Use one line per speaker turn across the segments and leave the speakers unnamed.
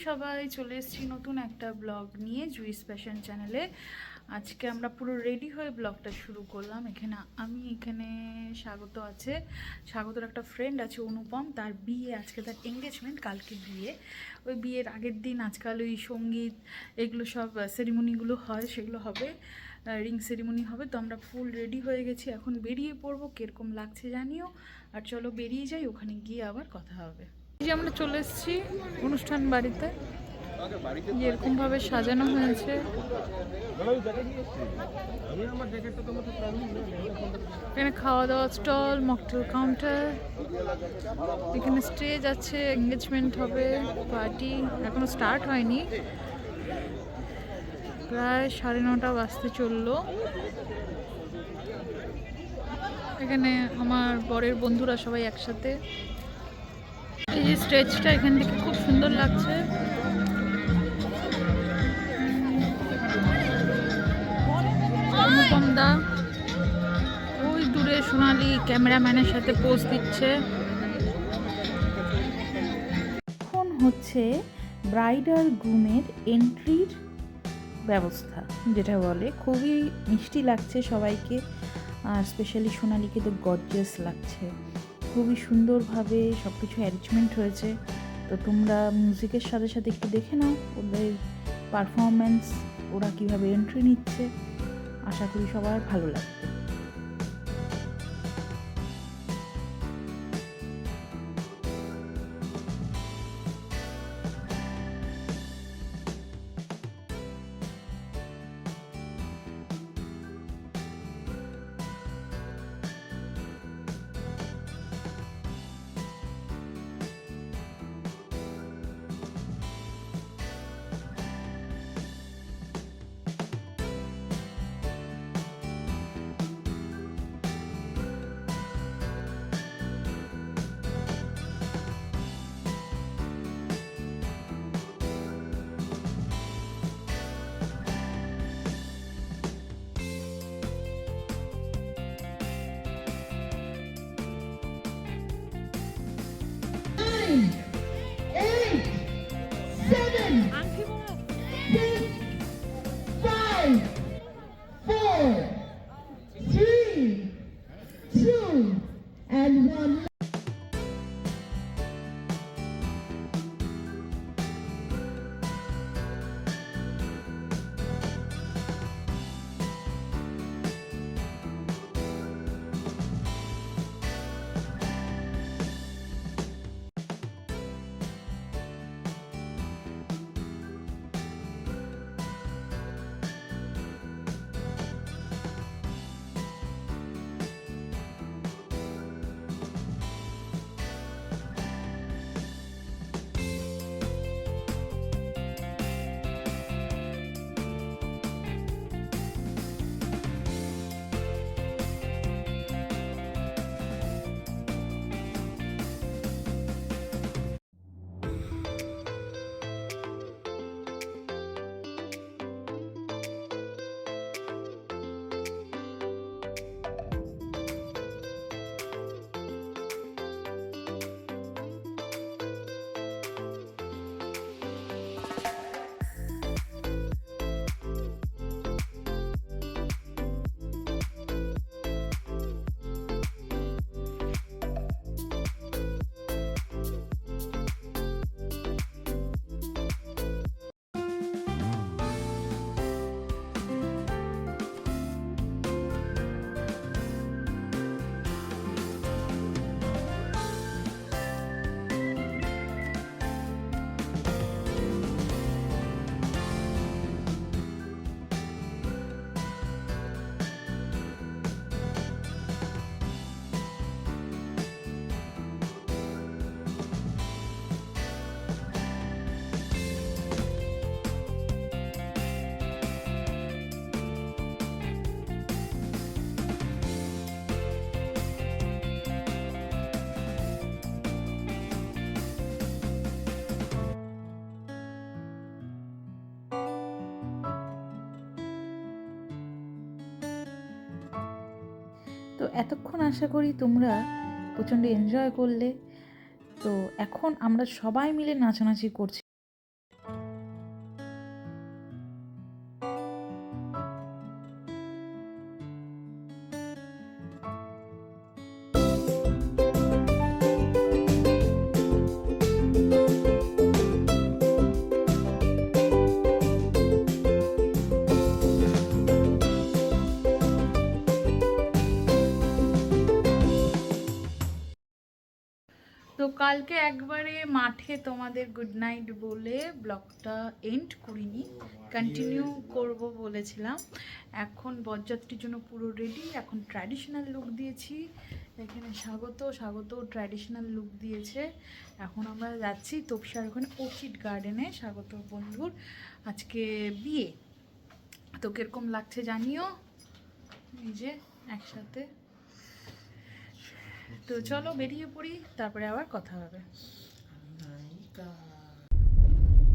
সবাই, চলে এসেছি নতুন একটা ব্লগ নিয়ে জুইস ফ্যাশন চ্যানেলে। আজকে আমরা পুরো রেডি হয়ে ব্লগটা শুরু করলাম। এখানে স্বাগত আছে, স্বাগতর একটা ফ্রেন্ড আছে অনুপম, তার বিয়ে আজকে, তার এঙ্গেজমেন্ট কালকে বিয়ে। ওই বিয়ের আগের দিন আজকাল ওই সঙ্গীত এগুলো সব সেরিমনিগুলো হয়, সেগুলো হবে, রিং সেরিমনি হবে। তো আমরা ফুল রেডি হয়ে গেছি, এখন বেরিয়ে পড়বো। কীরকম লাগছে জানিও, আর চলো বেরিয়ে যাই, ওখানে গিয়ে আবার কথা হবে। এই যে আমরা চলে এসেছি অনুষ্ঠান বাড়িতে, এরকম ভাবে সাজানো হয়েছে। এখানে খাওয়া দাওয়া স্টল, মকটেল কাউন্টার, এখানে স্টেজ আছে, এঙ্গেজমেন্ট হবে, পার্টি এখনো স্টার্ট হয়নি, প্রায় 9:30 বাজতে চললো। এখানে আমার বরের বন্ধুরা সবাই একসাথে। এই যে স্টেজটা এখান থেকে খুব সুন্দর লাগছে। অনুপম দা ওই দূরে সোনালি ক্যামেরাম্যানের সাথে পোজ দিচ্ছে। এখন হচ্ছে ব্রাইডাল গ্রুমের এন্ট্রির ব্যবস্থা, যেটা বলে খুবই মিষ্টি লাগছে সবাইকে, আর স্পেশালি সোনালিকে তো গর্জিয়াস লাগছে। খুবই সুন্দরভাবে সব কিছু অ্যারেঞ্জমেন্ট হয়েছে। তো তোমরা মিউজিকের সাথে সাথে একটু দেখে নাও ওদের পারফরমেন্স, ওরা কীভাবে এন্ট্রি নিচ্ছে। আশা করি সবার ভালো লাগবে। তো এতক্ষণ আশা করি তোমরা প্রচণ্ড এনজয় করলে। তো এখন আমরা সবাই মিলে নাচানাচি করছি। কালকে একবারে মাঠে তোমাদের গুড নাইট বলে ব্লগটা এন্ড করিনি, কন্টিনিউ করব বলেছিলাম। এখন বরযাত্রীর জন্য পুরো রেডি, এখন ট্র্যাডিশনাল লুক দিয়েছি। এখানে স্বাগত ট্র্যাডিশনাল লুক দিয়েছে। এখন আমরা যাচ্ছি তোপসার ওখানে অর্চিড গার্ডেনে, স্বাগত বন্ধুর আজকে বিয়ে। তো কিরকম লাগছে জানিও, এই যে একসাথে। তো চলো বেরিয়ে পড়ি, তারপরে আবার কথা হবে।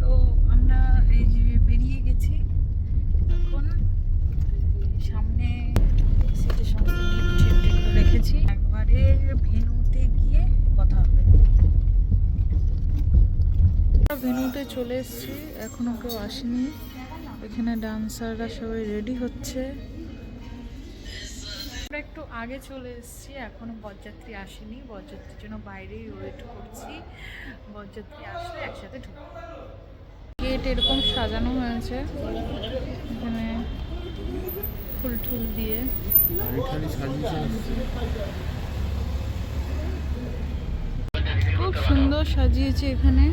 তো আমরা এই যে বেরিয়ে গেছি, এখন সামনে সিটে সমস্ত গিফট রেখেছি, একবারে ভেন্যুতে গিয়ে কথা হবে। ভেন্যুতে চলে এসেছি, এখনো কেউ আসেনি। এখানে ডান্সাররা সবাই রেডি হচ্ছে। আমরা একটু আগে চলে এসেছি, এখনো বরযাত্রী আসেনি, বরযাত্রীর জন্য বাইরেই ওয়েট করছি। বরযাত্রী আসলে একসাথে ঢুকবো। গেট এরকম সাজানো হয়েছে, এখানে ফুল টুল দিয়ে খুব সুন্দর সাজিয়েছে এখানে।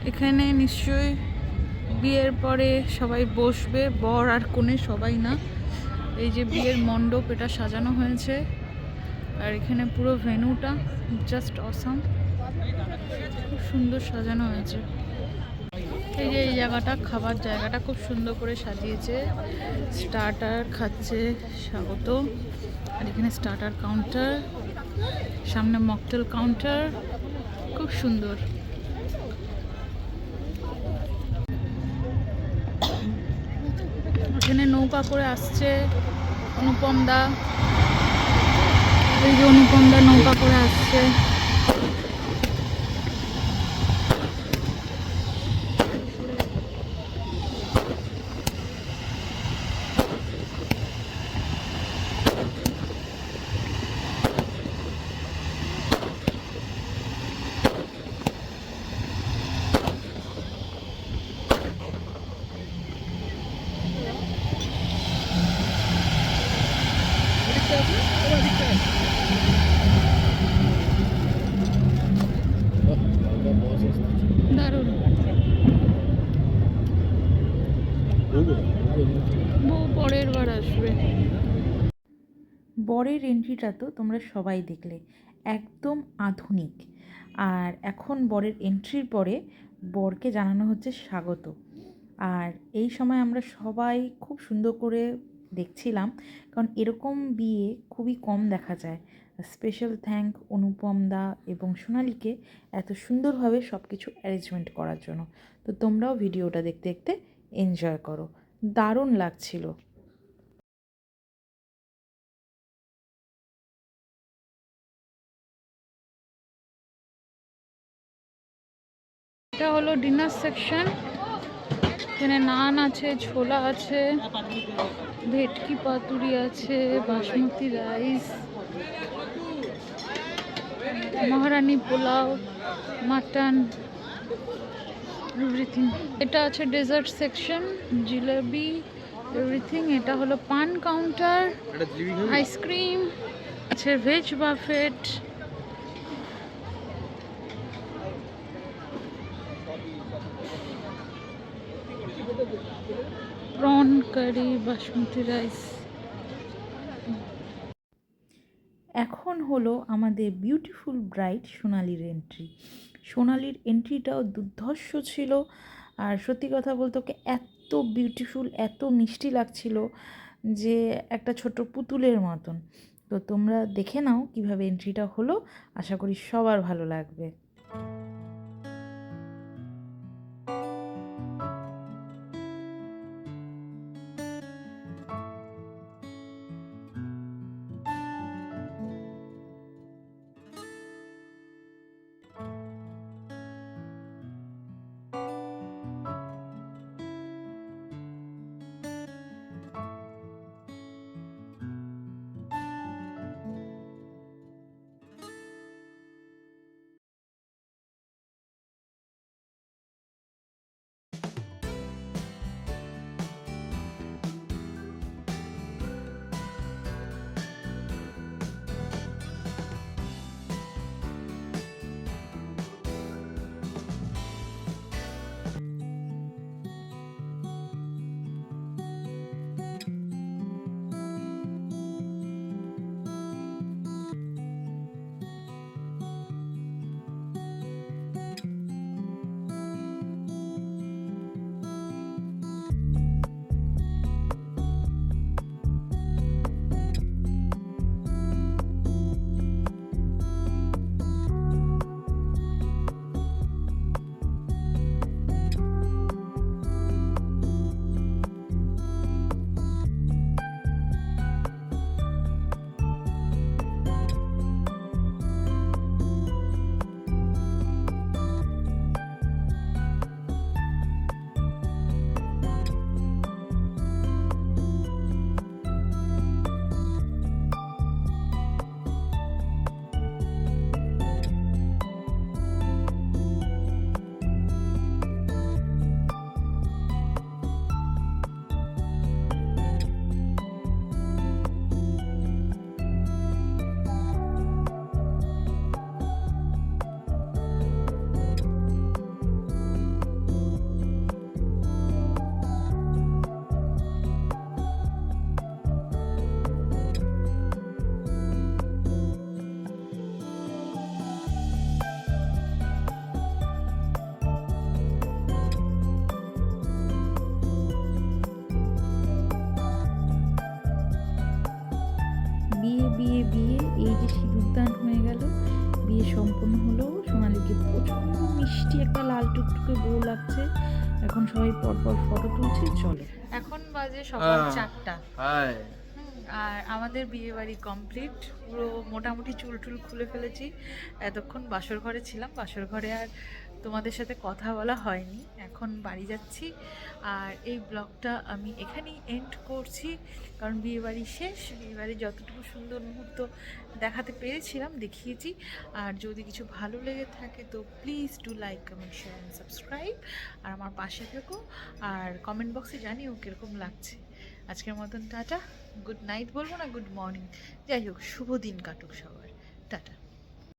এখানে নিশ্চয়ই বিয়ের পরে সবাই বসবে, বর আর কনে সবাই না। এই যে বিয়ের মণ্ডপ, এটা সাজানো হয়েছে। আর এখানে পুরো ভেন্যুটা জাস্ট অসাম, খুব সুন্দর সাজানো হয়েছে। এই যে এই জায়গাটা, খাবার জায়গাটা খুব সুন্দর করে সাজিয়েছে। স্টার্টার খাচ্ছে স্বাগত, আর এখানে স্টার্টার কাউন্টার, সামনে মকটেল কাউন্টার, খুব সুন্দর। এখানে নৌকা করে আসছে অনুপম দা, এই যে অনুপম দা নৌকা করে আসছে। দারুণ, বউ পরের বার আসবে। বরের এন্ট্রিটা তো তোমরা সবাই দেখলে, একদম আধুনিক। আর এখন বরের এন্ট্রির পরে বরকে জানানো হচ্ছে স্বাগত। আর এই সময় আমরা সবাই খুব সুন্দর করে দেখছিলাম, কারণ এরকম বিয়ে খুবই কম দেখা যায়। স্পেশাল থ্যাঙ্ক অনুপম দা এবং সোনালীকে এত সুন্দরভাবে সব কিছু অ্যারেঞ্জমেন্ট করার জন্য। তো তোমরাও ভিডিওটা দেখতে দেখতে এনজয় করো, দারুণ লাগছিল। এটা হলো ডিনার সেকশন, এখানে নান আছে, ছোলা আছে, ভেটকি পাতুরি আছে, বাসমতি রাইস, মহারানী পোলাও, মাটন, এভরিথিং। এটা আছে ডেজার্ট সেকশন, জিলেবি, এভরিথিং। এটা হলো পান কাউন্টার, আইসক্রিম আছে, ভেজ বাফেট, প্রন কারি, বাসমতি রাইস। এখন হলো আমাদের বিউটিফুল ব্রাইড সোনালির এন্ট্রি। সোনালির এন্ট্রিটাও দুর্ধর্ষ ছিল। আর সত্যি কথা বলতে ওকে এত বিউটিফুল, এত মিষ্টি লাগছিল যে একটা ছোট পুতুলের মতন। তো তোমরা দেখে নাও কিভাবে এন্ট্রিটা হলো, আশা করি সবার ভালো লাগবে।
বিয়ে বিয়ে, এই যে সিঁদুরদান হয়ে গেল, বিয়ে সম্পন্ন হলো। সোনালীকে প্রচণ্ড মিষ্টি একটা লাল টুকটুকে বউ লাগছে। এখন সবাই পরপর ফটো তুলছে, চলো।
এখন বাজে সকাল 4টা।
হাই।
আর আমাদের বিয়ে বাড়ি কমপ্লিট, পুরো মোটামুটি চুল টুল খুলে ফেলেছি। এতক্ষণ বাসর ঘরে ছিলাম, বাসর ঘরে আর তোমাদের সাথে কথা বলা হয়নি। এখন বাড়ি যাচ্ছি, আর এই ব্লগটা আমি এখানেই এন্ড করছি, কারণ বিয়ে বাড়ি শেষ। বিয়ে বাড়ির যতটুকু সুন্দর মুহূর্ত দেখাতে পেরেছিলাম দেখিয়েছি। আর যদি কিছু ভালো লেগে থাকে তো please do like, comment, share and subscribe. আর আমার পাশে থেকো, আর কমেন্ট বক্সে জানিও কীরকম লাগছে। আজকের মতন টাটা, গুড নাইট বলবো না, গুড মর্নিং, যাই হোক শুভ দিন কাটুক সবার, টাটা।